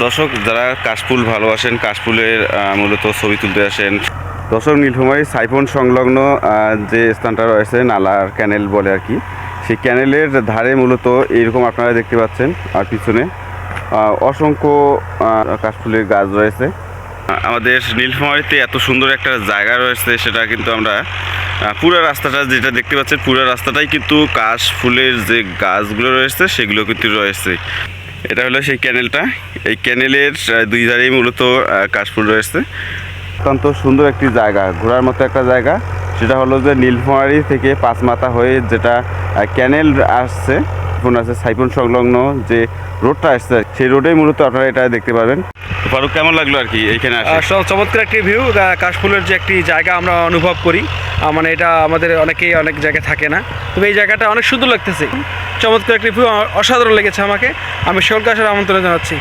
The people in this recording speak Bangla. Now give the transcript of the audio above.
দর্শক যারা কাশফুল ভালোবাসেন, কাশফুলের মূলত ছবি তুলতে আসেন। দর্শক, নীলফামারী সাইফোন সংলগ্ন যে স্থানটা রয়েছে, নালার ক্যানেল বলে আর কি, সেই ক্যানেলের ধারে মূলত এইরকম আপনারা দেখতে পাচ্ছেন। আর পিছনে অসংখ্য কাশফুলের গাছ রয়েছে। আমাদের নীলফামারীতে এত সুন্দর একটা জায়গা রয়েছে, সেটা কিন্তু আমরা পুরো রাস্তাটা যেটা দেখতে পাচ্ছেন, পুরো রাস্তাটাই কিন্তু কাশফুলের যে গাছগুলো রয়েছে সেগুলো কিন্তু রয়েছে। এটা হলো সেই ক্যানেলটা। এই ক্যানেলের দুই ধারেই মূলত কাশফুল রয়েছে। অত্যন্ত সুন্দর একটি জায়গা, ঘোরার মতো একটা জায়গা। সেটা হলো যে নীলফামারী থেকে পাঁচমাথা হয়ে যেটা ক্যানেল আসছে, আছে সাইফোন সংলগ্ন যে রোডটা আসছে, সেই রোডেই মূলত আপনারা এটা দেখতে পাবেন। ফারুক, কেমন লাগলো আর কি এইখানে আসে? চমৎকার একটি ভিউ, কাশফুলের যে একটি জায়গা আমরা অনুভব করি, মানে এটা আমাদের অনেকেই অনেক জায়গায় থাকে না, তবে এই জায়গাটা অনেক সুন্দর লাগতেছে। চমৎকার একটি ভিউ, অসাধারণ লেগেছে আমাকে। আমি সকলকে আসার আমন্ত্রণ জানাচ্ছি।